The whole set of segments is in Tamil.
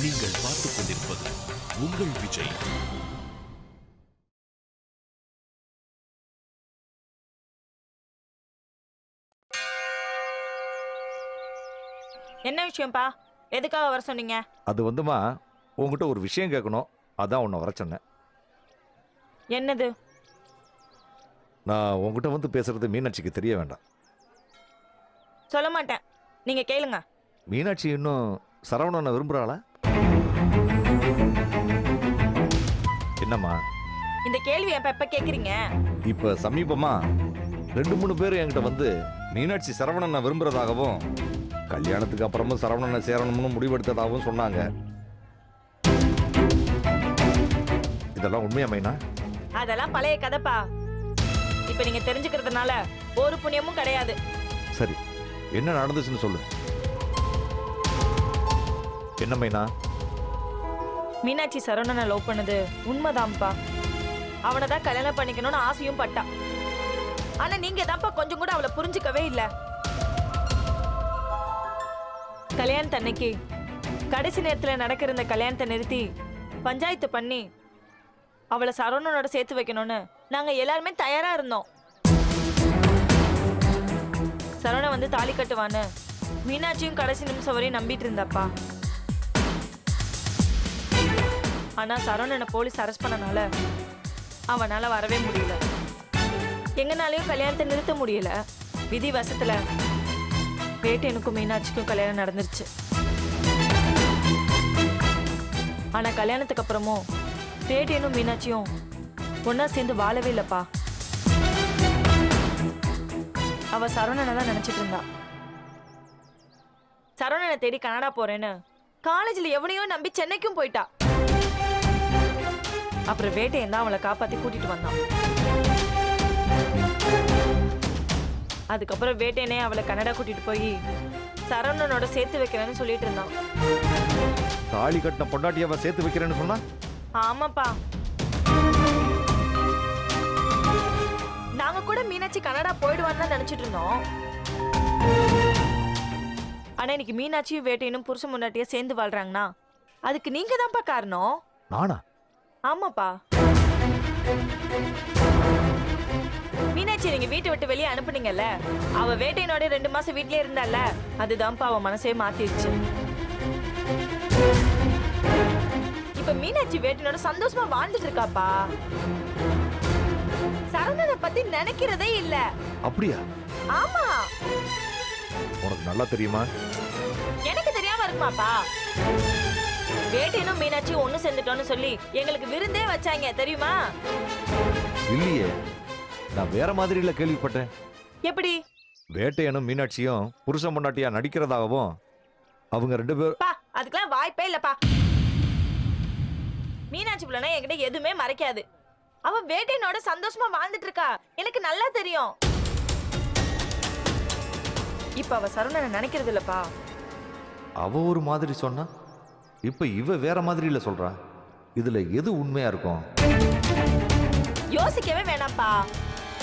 நீங்கள் பார்த்துக் கொண்டிருப்பது உங்கள் விஜய். என்ன விஷயம்ப்பா? எதுக்காக வர சொன்னீங்க? அது வந்துமா, உங்ககிட்ட ஒரு விஷயம் கேட்கணும், அதான் உன்னை வர சொன்னேன். என்னது? நான் உங்ககிட்ட வந்து பேசுறது மீனாட்சிக்கு தெரிய வேண்டாம். சொல்ல மாட்டேன், நீங்க கேளுங்க. மீனாட்சி இன்னும் சரவணனை விரும்புறாளா? என்னம்மா இந்த கேள்வி எப்ப கேக்குறீங்க? இப்ப சமீபமா 2-3 பேர் என்கிட்ட வந்து மீனாட்சி சரவணனை விரும்புறதாகவும் கல்யாணத்துக்கு அப்புறமும் சரவணனை சேரணும்னு முடிவெடுத்ததாகவும் சொன்னாங்க. இதெல்லாம் உண்மையா மைனா? அதெல்லாம் பழைய கதைப்பா. இப்ப நீங்க தெரிஞ்சுக்கிறதுனால ஒரு புண்ணியமும் கிடையாது. சரி, என்ன நடந்துச்சுன்னு சொல்லு. என்ன மைனா? மீனாட்சி சரவணனை லவ் பண்ணது உண்மைதான்ப்பா. அவனை தான் கல்யாணம் பண்ணிக்கணும்னு ஆசையும் பட்டா. ஆனா நீங்க தான்ப்பா கொஞ்சம் கூட அவளை புரிஞ்சுக்கவே இல்ல. கல்யாணத்தன்னைக்கு கடைசி நேரத்துல நடக்கிற இந்த கல்யாணத்தை நிறுத்தி பஞ்சாயத்து பண்ணி அவளை சரவணனோட சேர்த்து வைக்கணும்னு நாங்க எல்லாருமே தயாரா இருந்தோம். சரவணன் வந்து தாலி கட்டுவான்னு மீனாட்சியும் கடைசி நிமிஷம் வரையும் நம்பிட்டு இருந்தாப்பா. ஆனா சரவணனை போலீஸ் அரெஸ்ட் பண்ணனால அவனால வரவே முடியல. எங்கனாலையும் கல்யாணத்தை நிறுத்த முடியல. விதி வசத்துல வேட்டையனுக்கும் மீனாட்சிக்கும் கல்யாணம் நடந்துருச்சு. ஆனா கல்யாணத்துக்கு அப்புறமும் வேட்டையனும் மீனாட்சியும் ஒன்னா சேர்ந்து வாழவே இல்லப்பா. அவ சரவணனை தான் நினைச்சிட்டு இருந்தா. சரவணனை தேடி கனடா போறேன்னு காலேஜ்ல எவனையோ நம்பி சென்னைக்கும் போயிட்டா. அப்புறம் வேட்டையன் தான் அவளை காப்பாத்தி கூட்டிட்டு வந்தான். அதுக்கப்புறம் வேட்டையனே அவளை கனடா கூட்டிட்டு போய் சரவணனோட சேர்த்து வைக்கிறேன்னு சொல்லிட்டு இருந்தான். தாலி கட்டின பொண்டாட்டியாவ சேர்த்து வைக்கிறேன்னு சொன்னா? ஆமாப்பா. நாங்க கூட மீனாட்சி கனடா போயிடுவான்னு நினைச்சிட்டு இருந்தோம். ஆனா இன்னைக்கு மீனாட்சியும் வேட்டையனும் புருஷ முன்னாட்டியா சேர்ந்து வாழ்றாங்கன்னா அதுக்கு நீங்க தான்ப்பா காரணம். நானா? ஆமாப்பா. மீனாட்சி நீங்க வீட்டை விட்டு வெளியே அனுப்புனீங்கல்ல, அவ வேட்டையனோட 2 மாசம் வீட்லயே இருந்தால, அதுதான்ப்பா அவ மனசே மாத்திடுச்சு. இப்ப மீனாட்சி வேட்டையனோட சந்தோஷமா வாழ்ந்துட்டு இருக்காப்பா. சரவணனை பத்தி நினைக்கிறதே இல்ல. அப்படியா? ஆமா. உனக்கு நல்லா தெரியுமா? எனக்கு தெரியாம இருக்குமாப்பா? வேட்டையனும் மீனாட்சியும் ஒண்ணு சேர்ந்துட்டோன்னு சொல்லி எங்களுக்கு விருந்தே வச்சாங்க தெரியுமா? இல்லையே, நான் வேற மாதிரில கேள்விப்பட்டேன். எப்படி? வேட்டையனும் மீனாட்சியும் புருஷ பொண்டாட்டியா நடிக்கிறதாகவும் அவங்க 2 பேரும். அதுக்கெல்லாம் வாய்ப்பே இல்லப்பா. மீனாட்சி பிள்ளைனா என்கிட்ட எதுவுமே மறைக்காது. அவ வேட்டையனோட சந்தோஷமா வாழ்ந்துட்டு இருக்கா, எனக்கு நல்லா தெரியும். இப்ப அவ சரவணனை நினைக்கிறது இல்லப்பா. அவ ஒரு மாதிரி சொன்னா, இப்ப இவ வேற மாதிரில சொல்றா. இதுல எது உண்மையா இருக்கும்? யோசிக்கவே வேணாம்ப்பா.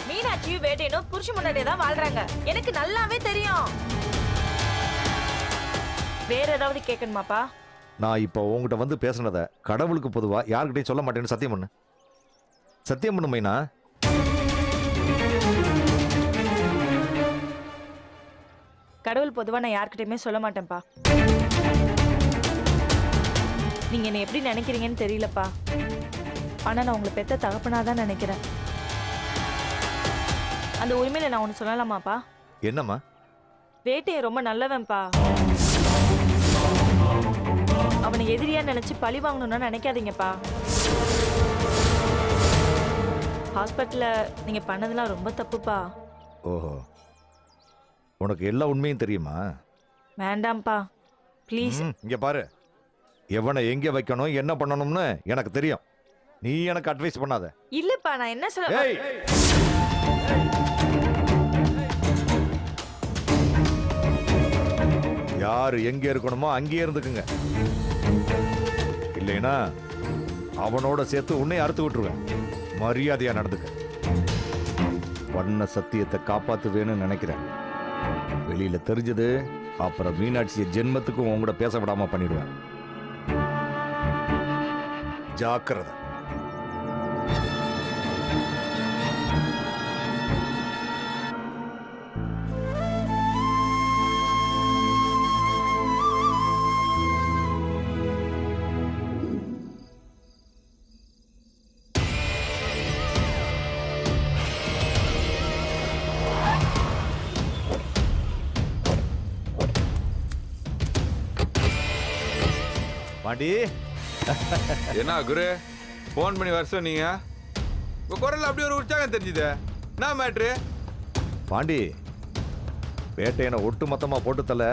மீனாட்சியும் வேட்டையனும் புருஷ முன்னாடியே தான் வாழ்றாங்க, எனக்கு நல்லாவே தெரியும். வேற ஏதாவது கேட்கணுமாப்பா? நான் இப்ப உங்ககிட்ட வந்து பேசுனத கடவுளுக்கு பொதுவா யாருக்கிட்டையும் சொல்ல மாட்டேன்னு சத்தியம் பண்ணு. சத்தியம் பண்ணு மைனா. கடவுள் பொதுவா நான் யார்கிட்டயுமே சொல்ல மாட்டேன்ப்பா. நீங்க என்ன எப்படி நினைக்கிறீங்கன்னு தெரியலப்பா. ஆனா நான் உங்களை பெத்த தகப்பனாதான் நினைக்கிறேன். அந்த உரிமையில நான் ஒண்ணு சொல்லலாமாப்பா? என்னம்மா? வேட்டையன் ரொம்ப நல்லவன்பா. அவனை எதிரியா நினைச்சு பழி வாங்கணும்னு நினைக்காதீங்கப்பா. ஹாஸ்பிட்டல்ல நீங்க பண்ணதெல்லாம் ரொம்ப தப்புப்பா. ஓஹோ, உனக்கு எல்லா உண்மையும் தெரியுமா? வேண்டாம்ப்பா ப்ளீஸ். இங்க பாரு, எவனை எங்க வைக்கணும் என்ன பண்ணணும்னு எனக்கு தெரியும். நீ எனக்கு அட்வைஸ் பண்ணாத. இல்லப்பா, நான் என்ன சொல்ல. யாரு எங்க இருக்கணுமோ அங்கேயே இருந்துக்குங்க. இல்லைனா அவனோட சேர்த்து உன்னை அறுத்து விட்டுருவேன். மரியாதையா நடந்துக்க. பண்ண சத்தியத்தை காப்பாத்துவேன்னு நினைக்கிறேன். வெளியில தெரிஞ்சது அப்புறம் மீனாட்சியை ஜென்மத்துக்கும் உங்கூட பேச விடாம பண்ணிடுவேன். ஜாக்கிரதை. பாண்டி, என்ன குரு ஃபோன் பண்ணி வர சொன்னீங்க? உங்க குரல்ல அப்படியே ஒரு உற்சாகம் தெரிஞ்சுதே. என்ன மேட்ரு? பாண்டி, வேட்டையனை ஒட்டு மொத்தமா போட்டு தள்ள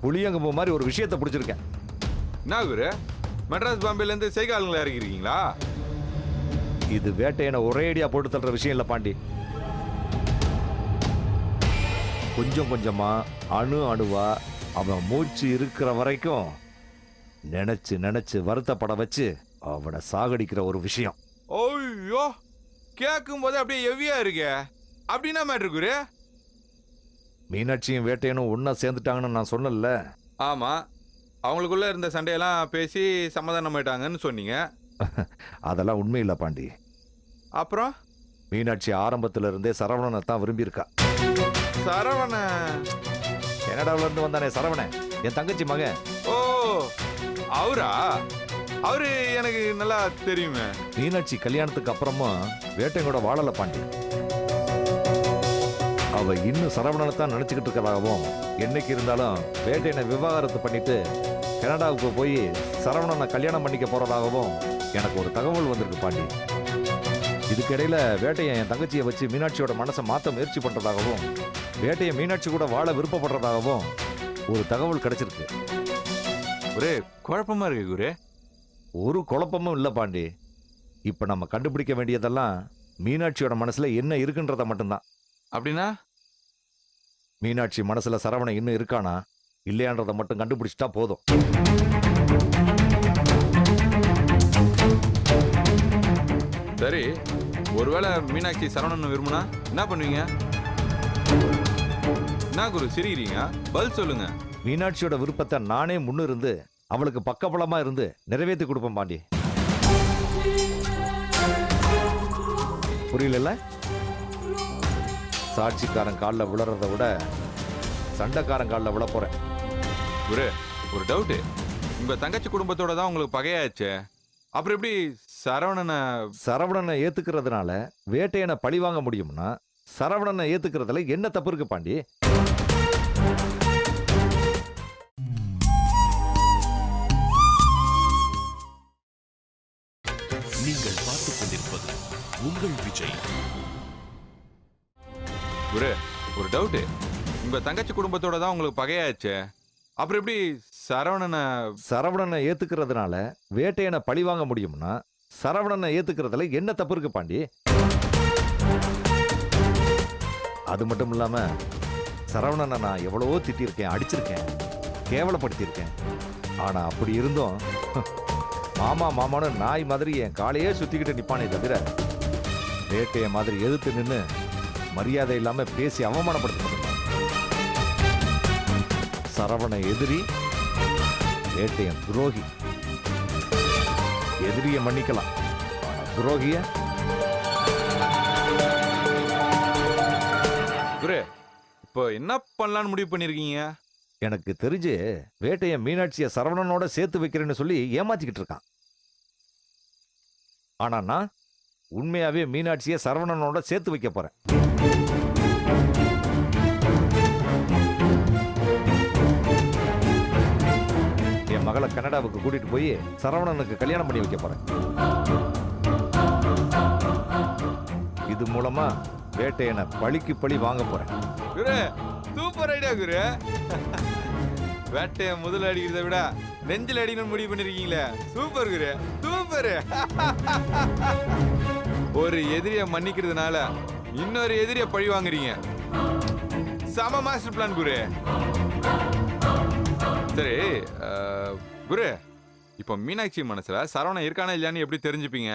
புளியங்கம்பு மாதிரி ஒரு விஷயத்தை பிடிச்சிருக்கேன். என்ன குரு, மெட்ராஸ் பாம்பேல இருந்து செய்காலங்களா இறங்கிருக்கீங்களா? இது வேட்டையனை ஒரே அடியா போட்டு தள்ளுற விஷயம் இல்ல பாண்டி. கொஞ்சம் கொஞ்சமா அணு அணுவா அவன் மூச்சு இருக்கிற வரைக்கும் நினைச்சு நினைச்சு வருத்தப்பட வச்சு அவனை சாகடிக்கிற ஒரு விஷயம். ஓய்யோ, கேட்கும் போது அப்படியே ஹெவியா இருக்கே. அப்படின்னா மேட்ரு குரு? மீனாட்சியும் வேட்டையனும் ஒன்னா சேர்ந்துட்டாங்கன்னு நான் சொன்னல. ஆமா, அவங்களுக்குள்ள இருந்த சண்டையெல்லாம் பேசி சமாதானம் ஆயிட்டாங்கன்னு சொன்னீங்க. அதெல்லாம் உண்மை இல்ல பாண்டி. அப்புறம் மீனாட்சி ஆரம்பத்துல இருந்தே சரவணனை தான் விரும்பி இருக்கா. சரவண? கனடாவில இருந்து வந்தானே சரவணன், என் தங்கச்சி மகன். ஓ, அவரா? அவரு எனக்கு நல்லா தெரியுமே. மீனாட்சி கல்யாணத்துக்கு அப்புறமா வேட்டையன் கூட வாழல பாண்டி. அவ இன்னும் சரவணனை தான் நினைச்சுக்கிட்டு இருக்கதாகவும், என்னைக்கு இருந்தாலும் வேட்டையனை விவாகரத்து பண்ணிட்டு கனடாவுக்கு போய் சரவணனை கல்யாணம் பண்ணிக்க போறதாகவும் எனக்கு ஒரு தகவல் வந்திருக்கு பாண்டி. இதுக்கிடையில வேட்டையன் என் தங்கச்சியை வச்சு மீனாட்சியோட மனசை மாற்ற முயற்சி பண்றதாகவும், வேட்டையை மீனாட்சி கூட வாழ விருப்பப்படுறதாகவும் ஒரு தகவல் கிடைச்சிருக்கு. ஒரே குழப்பமா இருக்கு குரு. ஒரு குழப்பமும் இல்லை பாண்டி. இப்ப நம்ம கண்டுபிடிக்க வேண்டியதெல்லாம் மீனாட்சியோட மனசுல என்ன இருக்குன்றத மட்டும்தான். அப்படின்னா மீனாட்சி மனசுல சரவணன் இன்னும் இருக்கானா இல்லையான்றதை மட்டும் கண்டுபிடிச்சிட்டா போதும். சரி, ஒருவேளை மீனாட்சி சரவணன் விரும்புனா என்ன பண்ணுவீங்க? என்ன குரு சிரிக்கிறீங்க? பதில் சொல்லுங்க. மீனாட்சியோட விருப்பத்தை நானே முன்னிருந்து அவளுக்கு பக்கபலமா இருந்து நிறைவேற்றி கொடுப்பேன் பாண்டி. புரியல? சாட்சிக்காரன் காலில் விழறத விட சண்டைக்காரன் காலில் விழ போறேன். குரு, ஒரு டவுட்டு. உங்க தங்கச்சி குடும்பத்தோட தான் உங்களுக்கு பகையாச்சே, அப்புறம் எப்படி சரவணனை ஏத்துக்கிறதுனால வேட்டையனை பழி வாங்க முடியும்னா சரவணனை ஏத்துக்கிறதுல என்ன தப்பு இருக்கு பாண்டி? நீங்கள் பார்த்துக் கொண்டிருப்பது உங்கள் விஜய். குரு, ஒரு டவுட்டு. உங்க தங்கச்சி குடும்பத்தோட தான் உங்களுக்கு பகையாச்சே, அப்புறம் எப்படி சரவணனை ஏத்துக்கிறதுனால வேட்டையனை பழி வாங்க முடியும்னா சரவணனை ஏத்துக்கிறதுல என்ன தப்பு இருக்கு பாண்டி? அது மட்டும் இல்லாம சரவணனை நான் எவ்வளவோ திட்டிருக்கேன், அடிச்சிருக்கேன், கேவலப்படுத்தியிருக்கேன். ஆனா அப்படி இருந்தும் மாமா மாமான்னு நாய் மாதிரி என் காலையே சுத்திக்கிட்டு நிப்பானே தவிர வேட்டைய மாதிரி எதிர்த்து நின்று மரியாதை இல்லாம பேசி அவமானப்படுத்த முடியும். சரவண எதிரி, வேட்டையன் துரோகி. எதிரிய மன்னிக்கலாம், துரோகிய குரு இப்போ என்ன பண்ணலான்னு முடிவு பண்ணிருக்கீங்க? எனக்கு தெரிஞ்சு வேட்டையன் மீனாட்சியை சரவணனோட சேர்த்து வைக்கிறேன்னு சொல்லி ஏமாத்திக்கிட்டு இருக்கான். ஆனா நான் உண்மையாவே மீனாட்சியை சரவணனோட சேர்த்து வைக்க போறேன். என் மகளை கனடாவுக்கு கூட்டிட்டு போய் சரவணனுக்கு கல்யாணம் பண்ணி வைக்க போறேன். இது மூலமா வேட்டையனை பழிக்கு பழி வாங்க போறேன். குரு, சூப்பர் ஐடியா குரு. வேட்டைய முதல்ல அடிக்கிறத விட நெஞ்சில் அடிக்கணும்னு முடிவு பண்ணிருக்கீங்களே, சூப்பர் குரு, சூப்பர். ஒரு எதிரிய மன்னிக்கிறதுனால இன்னொரு எதிரிய பழி வாங்குறீங்க. சம மாஸ்டர் பிளான் குரு. சரி குரு, இப்போ மீனாட்சி மனசுல சரவணன் இருக்கானா இல்லையான்னு எப்படி தெரிஞ்சுப்பீங்க?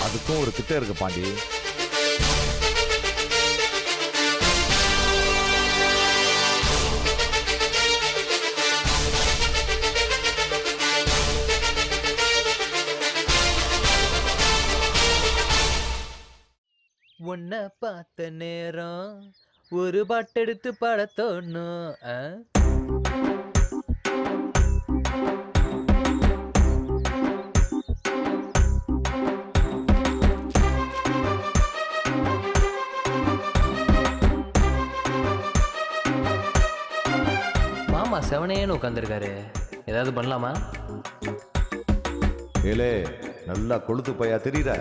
அதுக்கும் ஒரு திட்டம் இருக்கு பாண்டி. உன்னை பார்த்த நேரம் ஒரு பாட்டெடுத்து பாடத்தோணும். மாமா செவனேன்னு உட்காந்துருக்காரு, ஏதாவது பண்ணலாமா? ஏலே நல்லா கொளுத்து பையா தெரியுற,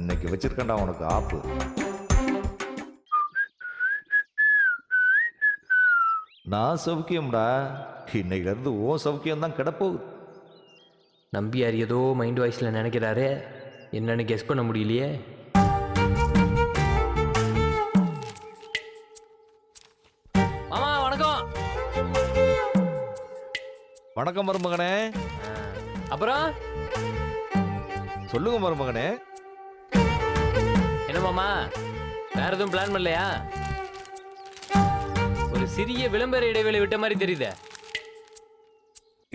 இன்னைக்கு வச்சிருக்கேன்டா உனக்கு ஆப்பு. நான் சௌக்கியம்டா, இன்னைக்குல இருந்து ஓ சௌக்கியம் தான் கிடப்போகுது. நம்பியார் ஏதோ மைண்ட் வாய்ஸில் நினைக்கிறாரு, என்னன்னு கெஸ் பண்ண முடியலையே. மாமா வணக்கம். வணக்கம் மருமகனே. அப்புறம் சொல்லுங்க மருமகனே. என்ன மாமா, வேற எதுவும் பிளான் பண்ணலையா? ஒரு சிறிய விளம்பர இடைவேளை விட்ட மாதிரி தெரியுதே.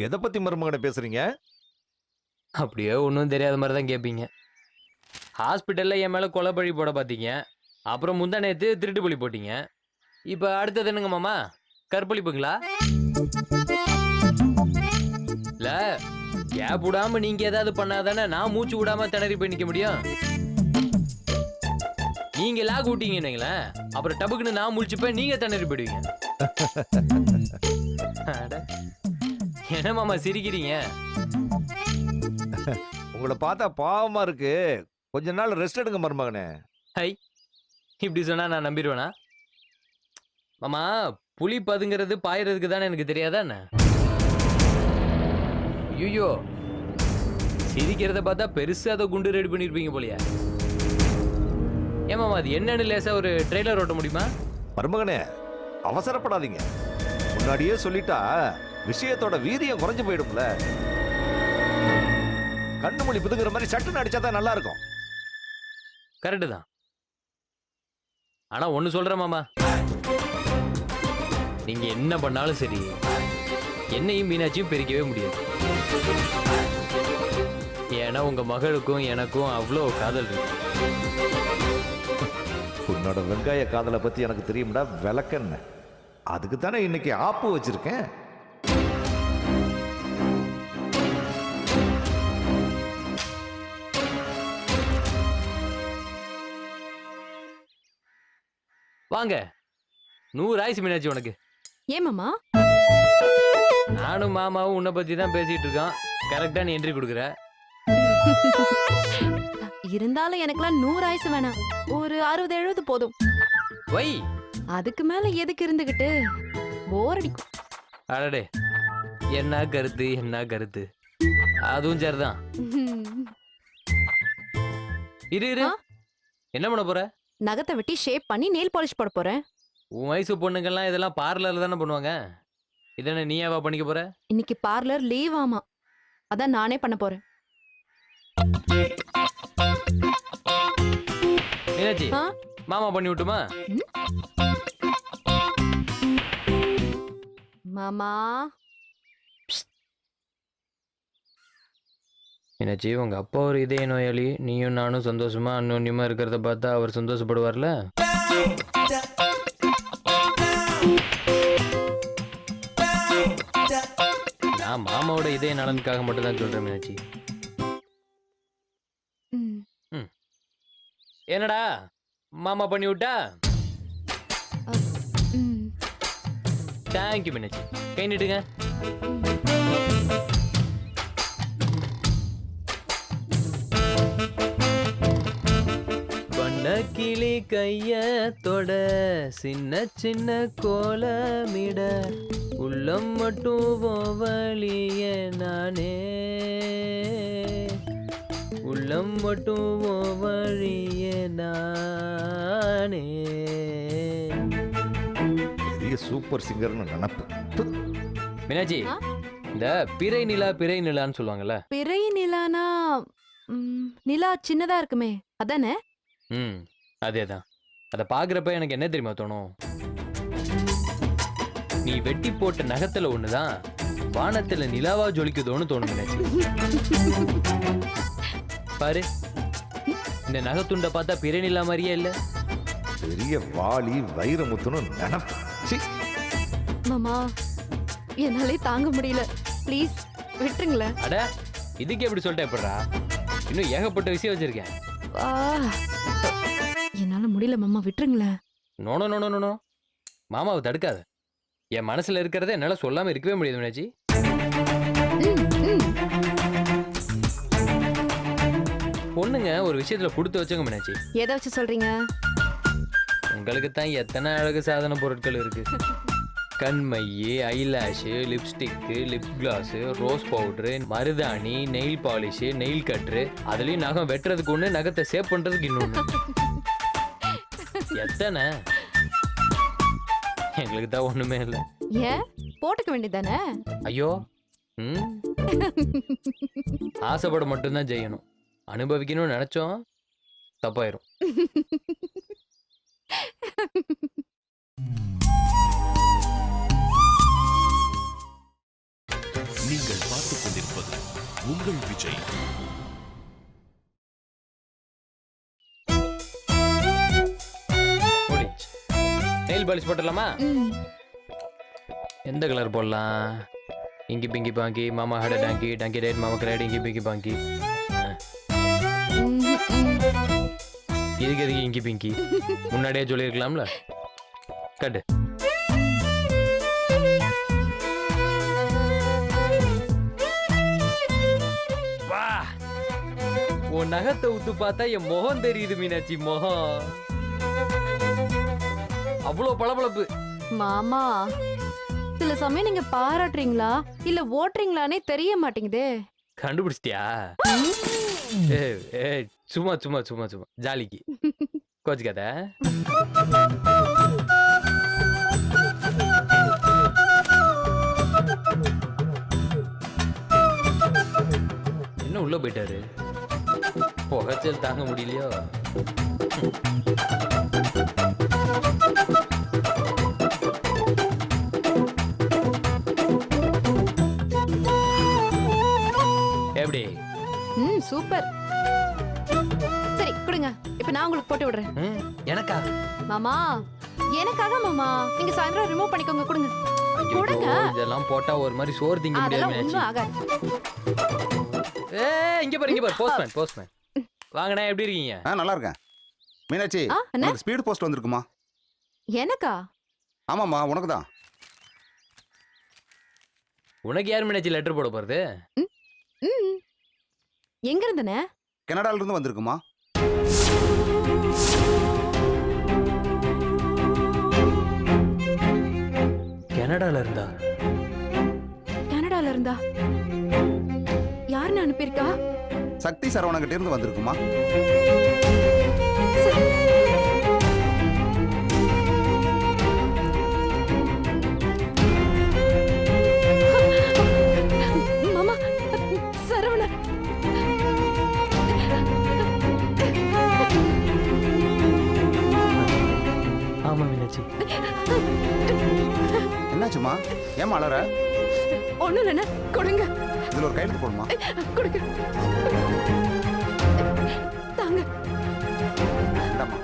எதை பத்தி மருமகனே பேசுறீங்க? அப்படியே ஒன்றும் தெரியாத மாதிரி தான் கேட்பீங்க. ஹாஸ்பிட்டலில் என் மேலே கொலைப்பழி போட பார்த்தீங்க, அப்புறம் முந்தா நேற்று திருட்டு பழி போட்டீங்க, இப்போ அடுத்தது என்னங்க மாமா, கற்பழிப்புங்களா? இல்லை, கேப் விடாம நீங்கள் ஏதாவது பண்ணாதானே நான் மூச்சு விடாம திணறி போய் நிற்க முடியும். நீங்க லாக் விட்டீங்கன்னீங்களேன், அப்புறம் டபுக்குன்னு நான் முழிச்சுப்பேன், நீங்க திணறி போயிடுவீங்க. என்ன மாமா சிரிக்கிறீங்க? உங்களை பார்த்தா பாவமா இருக்கு, கொஞ்ச நாள் ரெஸ்ட் எடுங்க மருமகனே. ஹை, இப்படி சொன்னா நான் நம்பிடுவேனா? மாமா, புலி பதுங்கிறது பாயறதுக்கு தானே, எனக்கு தெரியாதா என்ன? ஐயோ, சிரிக்கிறத பார்த்தா பெருசா அதை குண்டு ரெடி பண்ணிருப்பீங்க போலியா? ஏமாமா, அது என்னன்னு லேசா ஒரு ட்ரெய்லர் ஓட்ட முடியுமா? மருமகனே அவசரப்படாதீங்க, முன்னாடியே சொல்லிட்டா விஷயத்தோட வீரியம் குறைஞ்சு போயிடும்ல. கண்ணு மொழி புதுங்கிற மாதிரி சட்டுன்னு அடிச்சாதான் நல்லா இருக்கும். கரெக்டு தான். ஆனா ஒண்ணு சொல்றேன் மாமா, நீங்க என்ன பண்ணாலும் சரி, என்னையும் மீனாட்சியும் பிரிக்கவே முடியாது. ஏன்னா உங்க மகளுக்கும் எனக்கும் அவ்வளோ காதல் இருக்கு. உன்னோட வெங்காய காதலை பத்தி எனக்கு தெரியும்டா, விளக்கென்ன. அதுக்கு தானே இன்னைக்கு ஆப்பு வச்சிருக்கேன். வாங்க, 100 ஆயிசு மீனாட்சி உனக்கு. ஏன் மாமா? நானும் மாமாவும் உன்னை பத்தி தான் பேசிட்டு இருக்கோம், கரெக்டா நீ என்ட்ரி கொடுக்குற. இருந்தாலும் எனக்குலாம் 100 ஆயுசு வேணாம், ஒரு 60-70 போதும். வை, அதுக்கு மேல எதுக்கு இருந்துகிட்டு, போர் அடிக்கும். அடடே, என்ன கருத்து என்ன கருத்து, அதுவும் சரிதான். இரு இரு, ஆ? என்ன பண்ண போற? நகத்தை வெட்டி ஷேப் பண்ணி நெயில் பாலிஷ் போட போறேன். உன் வயசு பொண்ணுங்கெல்லாம் இதெல்லாம் பார்லர்ல தானே பண்ணுவாங்க, இதென்ன நீயாவா பண்ணிக்க போற? இன்னைக்கு பார்லர் லீவ் ஆமா, அதான் நானே பண்ண போறேன். மீனாட்சி, ஆ? மாமா பண்ணி விட்டுமா? மாமா, மீனாட்சி, உங்க அப்பா ஒரு இதய நோயாளி, நீயும் நானும் சந்தோஷமா அந்யோன்யமா இருக்கிறத பார்த்தா அவர் சந்தோஷப்படுவார்ல? நான் மாமாவோட இதய நலனுக்காக மட்டும் தான் சொல்றேன் மீனாட்சி. ம், என்னடா மாமா பண்ணி விட்டா? ம். தேங்க்யூ மீனாட்சி, கை நீட்டுங்க. பண்ண கிளி கைய தொட, சின்ன சின்ன கோலமிட, உள்ளம் மட்டும் வழிய நானே, உள்ளம் மட்டும் வழிய நானே. பெரிய சூப்பர் சிங்கர்னு நினப்பு. மீனாட்சி, ஆ? இந்த பிறை நிலா பிறை நிலான்னு சொல்லுவாங்கல்ல? பிறை நிலானா, நிலா சின்னதா இருக்குமே அதானே? ம், அதேதான். அதை பார்க்குறப்ப எனக்கு என்ன தெரியுமா தோணும்? நீ வெட்டி போட்ட நகத்துல ஒண்ணுதான் வானத்துல நிலாவா ஜொலிக்குதோன்னு தோணும் மீனாட்சி. பாரு, இந்த நகத்துண்டை பார்த்தா பிறை நிலா மாதிரியே இல்ல? பெரிய வாளி வைரமுத்துன்னு நினைப்பு. சீ. மாமா என்னாலே தாங்க முடியல, ப்ளீஸ் விட்டுருங்களேன். அட இதுக்கு எப்படி சொல்லிட்டேன் எப்படா? இன்னும் ஏகப்பட்ட விஷயம் வச்சிருக்கேன். ஆ, என்னால முடியல மாமா, விட்டுருங்களேன். நோனோ நோனோ நோனோ மாமாவை தடுக்காத. என் மனசுல இருக்கிறத என்னால சொல்லாம இருக்கவே முடியாது மீனாட்சி. பொண்ணுங்க ஒரு விஷயத்துல கொடுத்து வச்சவங்க மீனாட்சி. எதை வச்சு சொல்றீங்க? உங்களுக்கு தான் எத்தனை அழகு சாதன பொருட்கள் இருக்கு. கண்மை, eyelash, lipstick, lip gloss, rose powder, மருதாணி, நெயில் பாலிஷு, நெயில் கட்ரு, அதுலயும் நகம் வெட்டுறதுக்கு ஒண்ணு, நகத்தை சேவ் பண்றதுக்கு இன்னொன்னு. எத்தனை? எங்களுக்கு தான் ஒண்ணுமே இல்லை. ஏன் போட்டுக்க வேண்டியதானே? ஐயோ, ஆசைப்பட மட்டும்தான் செய்யணும். அனுபவிக்கணும்னு நினைச்சோம் தப்பாயிரும். நீங்கள் பார்த்துக் கொண்டிருப்பது உங்கள் விஜய். Nail polish போட்டுடலாமா? ம், எந்த கலர் போடலாம்? இங்கி பிங்கி பாங்கி, மாமா ஹட டாங்கி, டாங்கி ரைட் மாமா கிராடி, இங்கி பிங்கி பாங்கி. ம், ம். இதுக்கு எதுக்கு இங்கி பிங்கி? முன்னாடியே சொல்லியிருக்கலாம்ல. கட்டு. வா, உன் நகத்தை ஊத்து பார்த்தா என் முகம் தெரியுது மீனாட்சி, முகம் அவ்வளோ பளபளப்பு. மாமா சில சமயம் நீங்க பாராட்டுறீங்களா இல்ல ஓட்டுறீங்களானே தெரிய மாட்டேங்குதே. கண்டுபிடிச்சிட்டியா? சும்மா சும்மா சும்மா சும்மா ஜாலிக்கு கோச்சுக்காத. என்ன உள்ள போயிட்டாரு? புகைச்சல் தாங்க முடியலையோ? எப்படி? ம், சூப்பர். சரி கொடுங்க, இப்ப நான் உங்களுக்கு போட்டு விடுறேன். எனக்கா? மாமா எனக்காக மாமா, நீங்க சாயந்தரம் ரிமூவ் பண்ணிக்கோங்க, கொடுங்க. ஐயோ, கொடுங்க. இதெல்லாம் போட்டா ஒரு மாதிரி சோறு திங்க முடியாது அதெல்லாம் மீனாட்சி. ஒண்ணும் ஆகாது. இங்க பாரு, இங்க பாரு, போஸ்ட்மேன் போஸ்ட்மேன். வாங்கண்ணா, எப்படி இருக்கீங்க? நல்லா இருக்கேன். மீனாட்சி, அண்ணே, உனக்கு ஸ்பீட் போஸ்ட் வந்திருக்குமா? எனக்கா? ஆமாம்மா, உனக்கு தான். உனக்கு யார் மீனாட்சி லெட்டர் போட போறது? ம், எங்க இருந்தனே? கனடால இருந்து வந்திருக்குமா? கனடால இருந்தா? கனடால இருந்தா? யாருன்னு அனுப்பியிருக்கா? சக்தி சரவணங்கிட்ட இருந்து வந்திருக்குமா? மாமா, சரவணன். ஆமா மீனாட்சி. என்னாச்சுமா? ஏமா அலற? ஒண்ணும் இல்லைண்ணே, கொடுங்க. இதுல ஒரு கையெழுத்து போடுமா? கொடுங்க. தாங்க. இந்தாம்மா,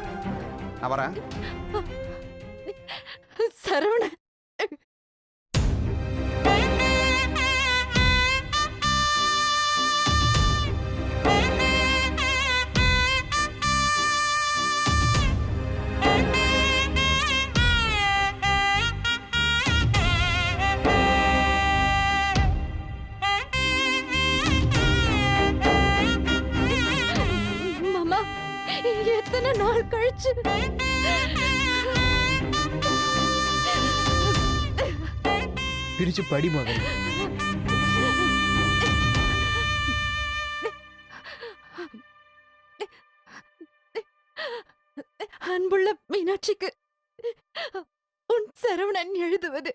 நான் வரேன். சரவணன். மாமா, எத்தனை நாள் கழிச்சு பிரிச்சு படி மகன். அன்புள்ள மீனாட்சிக்கு உன் சரவணன் எழுதுவது.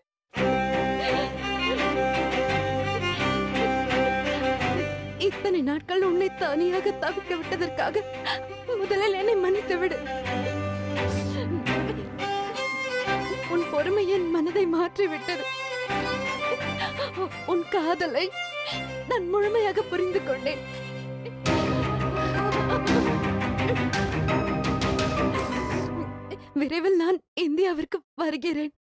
இத்தனை நாட்கள் உன்னை தனியாக தவிக்க விட்டதற்காக முதலில் என்னை மன்னித்து விடு. உன் பொறுமை என் மனதை மாற்றிவிட்டது. உன் காதலை நான் முழுமையாக புரிந்து கொண்டேன். விரைவில் நான் இந்தியாவிற்கு வருகிறேன்.